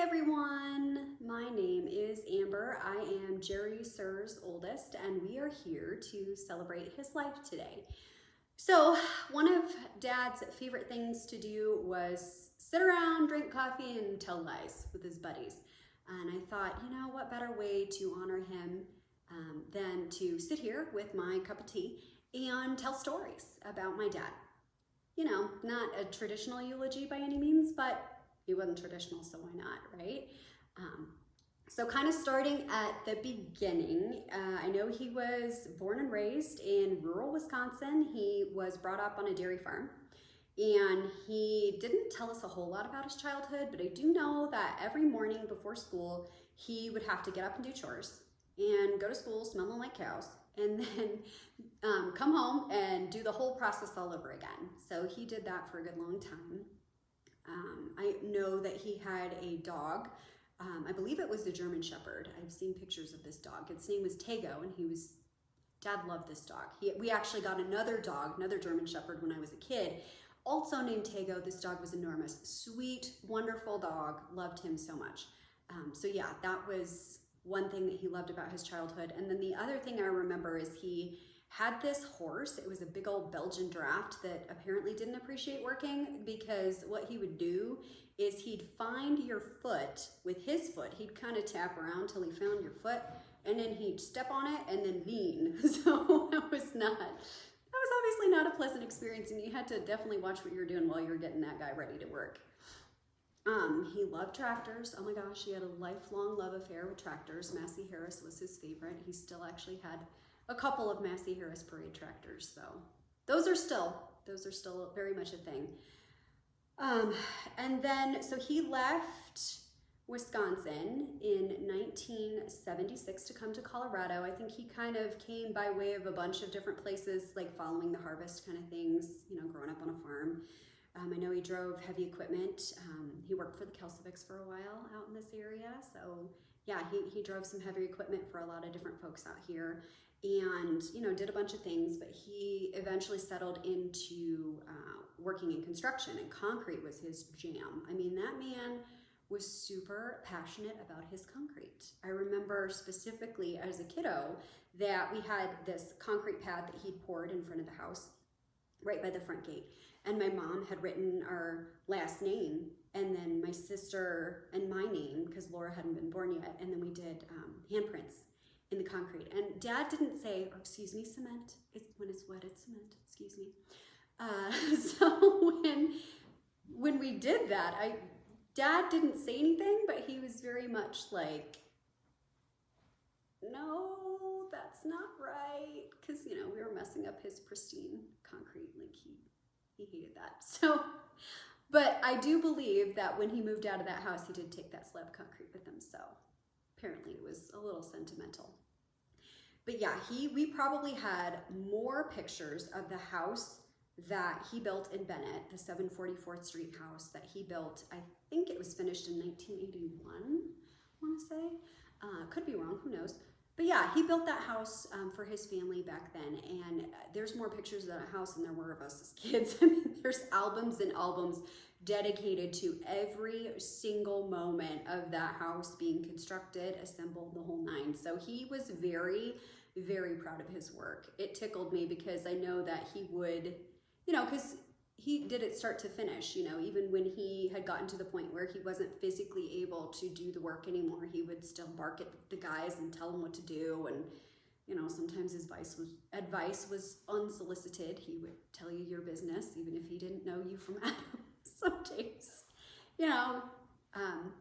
everyone, my name is Amber. I am Jerry Sir's oldest, and we are here to celebrate his life today. So one of Dad's favorite things to do was sit around, drink coffee, and tell lies with his buddies. And I thought, you know, what better way to honor him than to sit here with my cup of tea and tell stories about my dad. You know, not a traditional eulogy by any means, but he wasn't traditional, so why not, right? So kind of starting at the beginning, I know he was born and raised in rural Wisconsin. He was brought up on a dairy farm, and he didn't tell us a whole lot about his childhood, but I do know that every morning before school, he would have to get up and do chores and go to school smelling like cows, and then come home and do the whole process all over again. So he did that for a good long time. I know that he had a dog. I believe it was the German Shepherd. I've seen pictures of this dog. Its name was Tego, and Dad loved this dog. We actually got another dog, another German Shepherd when I was a kid, also named Tego. This dog was enormous. Sweet, wonderful dog. Loved him so much. So yeah, that was one thing that he loved about his childhood. And then the other thing I remember is he had this horse. It was a big old Belgian draft that apparently didn't appreciate working, because what he would do is he'd find your foot with his foot. He'd kind of tap around till he found your foot, and then he'd step on it and then lean. So that was obviously not a pleasant experience, and you had to definitely watch what you were doing while you were getting that guy ready to work. He loved tractors. Oh my gosh, he had a lifelong love affair with tractors. Massey Harris was his favorite. He still actually had a couple of Massey Harris parade tractors, so those are still very much a thing. And then, so he left Wisconsin in 1976 to come to Colorado. I think he kind of came by way of a bunch of different places, like following the harvest kind of things, you know, growing up on a farm. I know he drove heavy equipment. He worked for the Kelsovics for a while out in this area. So yeah, he drove some heavy equipment for a lot of different folks out here, and, you know, did a bunch of things, but he eventually settled into working in construction, and concrete was his jam. I mean, that man was super passionate about his concrete. I remember specifically as a kiddo that we had this concrete pad that he'd poured in front of the house, right by the front gate. And my mom had written our last name, and then my sister and my name, because Laura hadn't been born yet, and then we did handprints in the concrete. And Dad didn't say, oh, excuse me, cement. When it's wet, it's cement, excuse me. So when we did that, Dad didn't say anything, but he was very much like, no, that's not right. Because, you know, we were messing up his pristine concrete. Like, he hated that. So, but I do believe that when he moved out of that house, he did take that slab of concrete with him. So apparently it was a little sentimental. But yeah, we probably had more pictures of the house that he built in Bennett, the 744th Street house that he built. I think it was finished in 1981, I want to say. Could be wrong, who knows. But yeah, he built that house for his family back then, and there's more pictures of that house than there were of us as kids. I mean, there's albums and albums dedicated to every single moment of that house being constructed, assembled, the whole nine. So he was very, very proud of his work. It tickled me because I know that he would, you know, because he did it start to finish, you know, even when he had gotten to the point where he wasn't physically able to do the work anymore, he would still bark at the guys and tell them what to do. And, you know, sometimes his advice was unsolicited. He would tell you your business, even if he didn't know you from Adam. Some days, you know,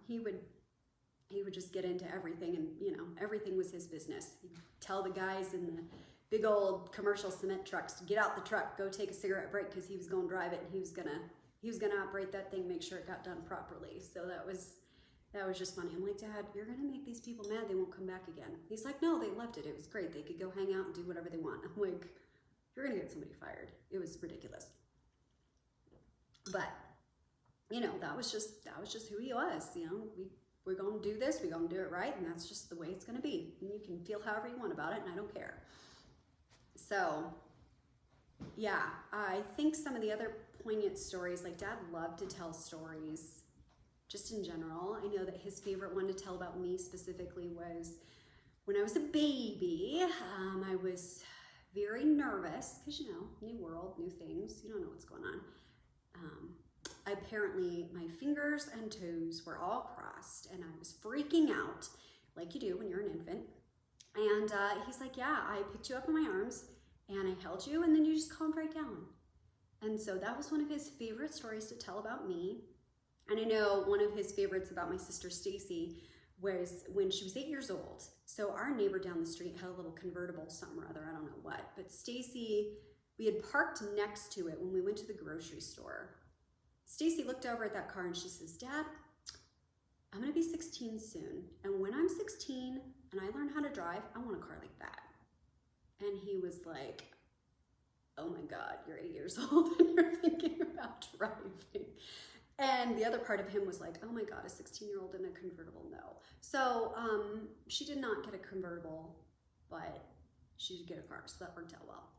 he would just get into everything, and, you know, everything was his business. He'd tell the guys in the big old commercial cement trucks to get out the truck, go take a cigarette break, because he was going to drive it, and he was gonna operate that thing, make sure it got done properly. So that was just funny. I'm like, Dad, you're gonna make these people mad. They won't come back again. He's like, no, they loved it. It was great. They could go hang out and do whatever they want. I'm like, you're gonna get somebody fired. It was ridiculous. But, you know, that was just who he was. You know, we're gonna do this. We're gonna do it right, and that's just the way it's gonna be. And you can feel however you want about it, and I don't care. So, yeah, I think some of the other poignant stories, like Dad loved to tell stories just in general. I know that his favorite one to tell about me specifically was when I was a baby. I was very nervous because, you know, new world, new things. You don't know what's going on. Apparently, my fingers and toes were all crossed, and I was freaking out like you do when you're an infant. And he's like, yeah, I picked you up in my arms, and I held you, and then you just calmed right down. And so that was one of his favorite stories to tell about me. And I know one of his favorites about my sister Stacy was when she was 8 years old. So our neighbor down the street had a little convertible, something or other, I don't know what. But Stacy, we had parked next to it when we went to the grocery store. Stacy looked over at that car and she says, Dad, I'm gonna be 16 soon. And when I'm 16 and I learn how to drive, I want a car like that. And he was like, oh my God, you're 8 years old and you're thinking about driving. And the other part of him was like, oh my God, a 16-year-old in a convertible, no. So she did not get a convertible, but she did get a car, so that worked out well.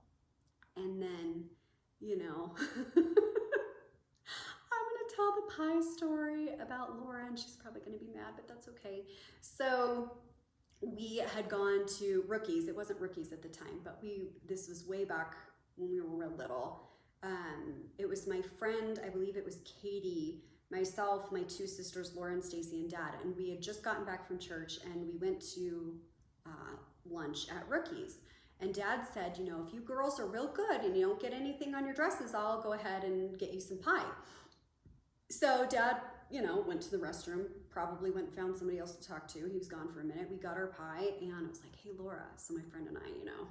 And then, you know, I'm gonna tell the pie story about Laura, and she's probably gonna be mad, but that's okay. So we had gone to Rookies. It wasn't Rookies at the time, but this was way back when we were real little. It was my friend, I believe it was Katie, myself, my two sisters, Laura and Stacy, and Dad, and we had just gotten back from church, and we went to lunch at Rookies. And Dad said, you know, if you girls are real good and you don't get anything on your dresses, I'll go ahead and get you some pie. So Dad, you know, went to the restroom, probably went and found somebody else to talk to. He was gone for a minute. We got our pie, and I was like, hey, Laura. So my friend and I, you know,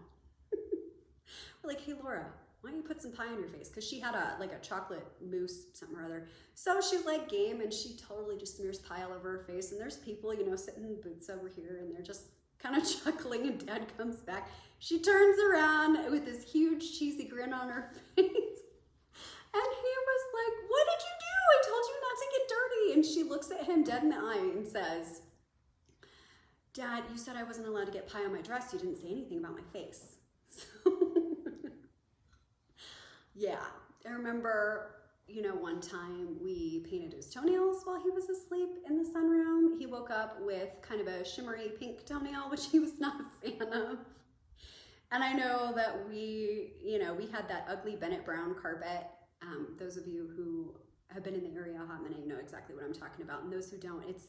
we're like, hey, Laura, why don't you put some pie on your face? Because she had a chocolate mousse, something or other. So she's like game, and she totally just smears pie all over her face. And there's people, you know, sitting in booths over here, and they're just kind of chuckling, and Dad comes back. She turns around with this huge cheesy grin on her face. And he was like, what did you do? I told you not to get dirty. And she looks at him dead in the eye and says, Dad, you said I wasn't allowed to get pie on my dress. You didn't say anything about my face. So yeah, I remember, you know, one time we painted his toenails while he was asleep in the sunroom. He woke up with kind of a shimmery pink toenail, which he was not a fan of. And I know that we had that ugly Bennett brown carpet. Those of you who have been in the area a hot minute, you know exactly what I'm talking about. And those who don't, it's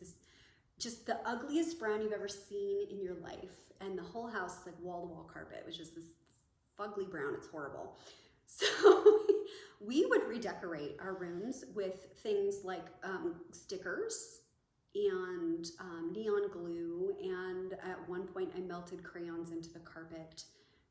just the ugliest brown you've ever seen in your life. And the whole house is like wall-to-wall carpet. It was just this fugly brown. It's horrible. So we would redecorate our rooms with things like stickers and neon glue. And at one point I melted crayons into the carpet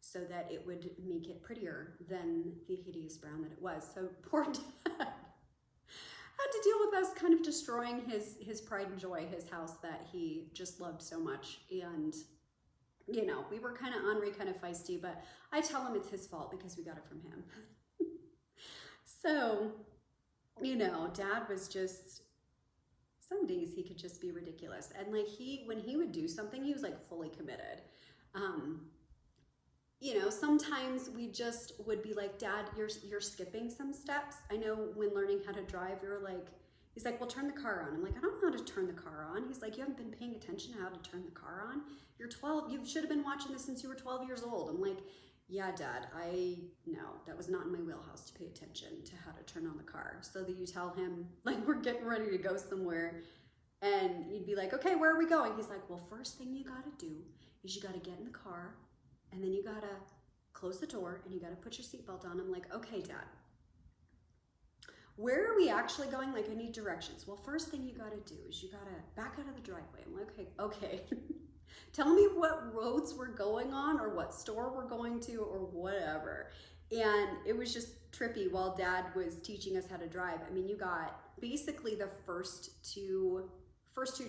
so that it would make it prettier than the hideous brown that it was. So poor Dad had to deal with us kind of destroying his pride and joy, his house that he just loved so much. And, you know, we were kind of ornery, kind of feisty, but I tell him it's his fault because we got it from him. So, you know, Dad was just, some days he could just be ridiculous. And like when he would do something, he was like fully committed. You know, sometimes we just would be like, Dad, you're skipping some steps. I know when learning how to drive, he's like, well, turn the car on. I'm like, I don't know how to turn the car on. He's like, you haven't been paying attention to how to turn the car on. You're 12. You should have been watching this since you were 12 years old. I'm like, yeah, Dad, no, that was not in my wheelhouse to pay attention to how to turn on the car. So that you tell him, like, we're getting ready to go somewhere. And you'd be like, okay, where are we going? He's like, well, first thing you got to do is you got to get in the car. And then you gotta close the door and you gotta put your seatbelt on. I'm like, okay, Dad, where are we actually going? Like, I need directions. Well, first thing you gotta do is you gotta back out of the driveway. I'm like, okay. Tell me what roads we're going on or what store we're going to or whatever. And it was just trippy while Dad was teaching us how to drive. I mean, you got basically the first two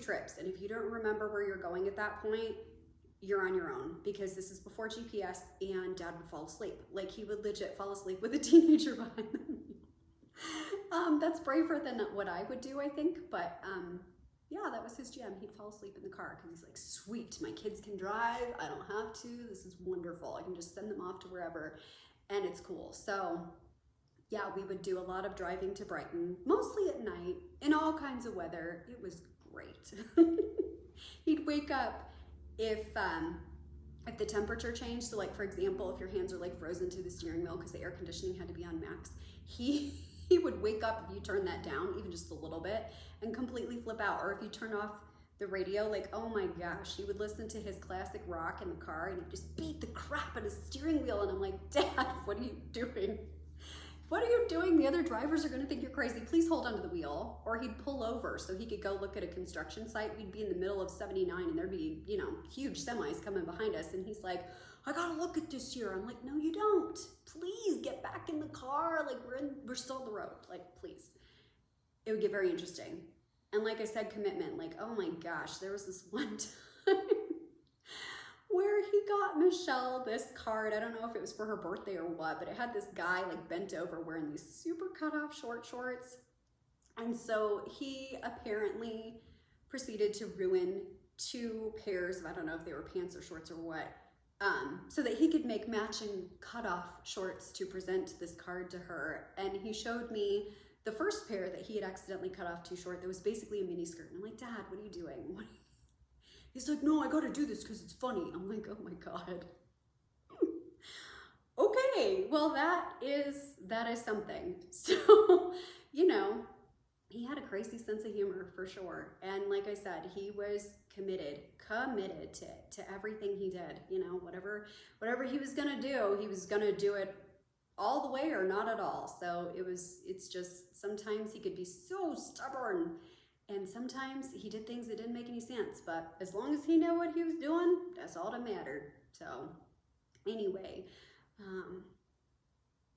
trips. And if you don't remember where you're going at that point, you're on your own, because this is before GPS, and Dad would fall asleep. Like, he would legit fall asleep with a teenager behind them. That's braver than what I would do, I think, but yeah, that was his jam. He'd fall asleep in the car because he's like, sweet, my kids can drive, I don't have to, this is wonderful. I can just send them off to wherever, and it's cool. So yeah, we would do a lot of driving to Brighton, mostly at night, in all kinds of weather. It was great. He'd wake up if the temperature changed. So like, for example, if your hands are like frozen to the steering wheel because the air conditioning had to be on max, he would wake up if you turn that down even just a little bit and completely flip out. Or if you turn off the radio, like, oh my gosh, he would listen to his classic rock in the car and he'd just beat the crap out of his steering wheel. And I'm like, Dad, what are you doing? What are you doing? The other drivers are gonna think you're crazy. Please hold onto the wheel. Or he'd pull over so he could go look at a construction site. We'd be in the middle of 79 and there'd be, you know, huge semis coming behind us. And he's like, I gotta look at this here. I'm like, no, you don't. Please get back in the car. Like we're still on the road. Like, please. It would get very interesting. And like I said, commitment. Like, oh my gosh, there was this one time where he got Michelle this card. I don't know if it was for her birthday or what, but it had this guy like bent over wearing these super cut off short shorts. And so he apparently proceeded to ruin 2 pairs of, I don't know if they were pants or shorts or what, so that he could make matching cut off shorts to present this card to her. And he showed me the first pair that he had accidentally cut off too short that was basically a mini skirt. And I'm like, Dad, what are you doing? He's like, no, I gotta do this because it's funny. I'm like, oh my God. Okay, well that is something. So, you know, he had a crazy sense of humor for sure. And like I said, he was committed to everything he did. You know, whatever he was gonna do, he was gonna do it all the way or not at all. So it's just, sometimes he could be so stubborn. And sometimes he did things that didn't make any sense, but as long as he knew what he was doing, that's all that mattered. So anyway, and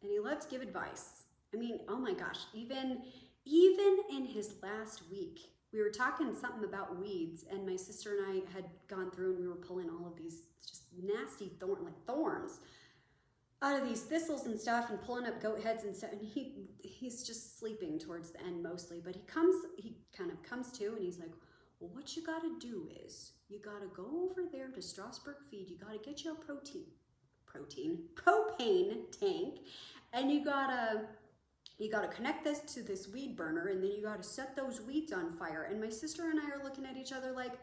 he loved to give advice. I mean, oh my gosh, even in his last week, we were talking something about weeds, and my sister and I had gone through and we were pulling all of these just nasty thorns out of these thistles and stuff and pulling up goat heads and stuff. And he's just sleeping towards the end mostly, but he kind of comes to and he's like, well, what you gotta do is you gotta go over there to Strasburg Feed. You gotta get you a propane tank, and you gotta connect this to this weed burner, and then you gotta set those weeds on fire. And my sister and I are looking at each other like,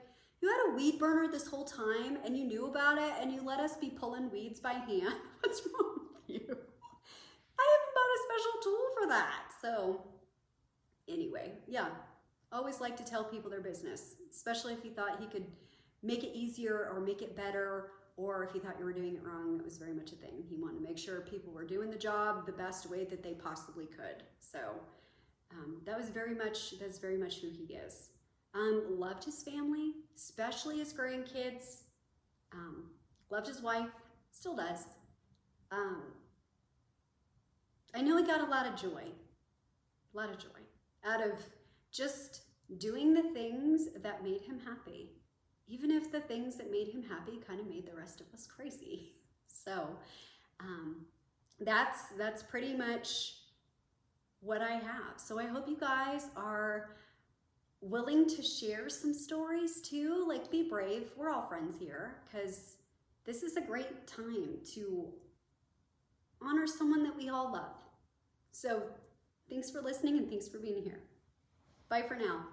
you had a weed burner this whole time and you knew about it and you let us be pulling weeds by hand? What's wrong with you? I haven't bought a special tool for that. So anyway, yeah, always like to tell people their business, especially if you thought he could make it easier or make it better, or if you thought you were doing it wrong. That was very much a thing. He wanted to make sure people were doing the job the best way that they possibly could. So that's very much who he is. Loved his family, especially his grandkids. Loved his wife, still does. I know he got a lot of joy out of just doing the things that made him happy, even if the things that made him happy kind of made the rest of us crazy. So that's pretty much what I have. So I hope you guys are willing to share some stories too. Like, be brave. We're all friends here, because this is a great time to honor someone that we all love. So thanks for listening and thanks for being here. Bye for now.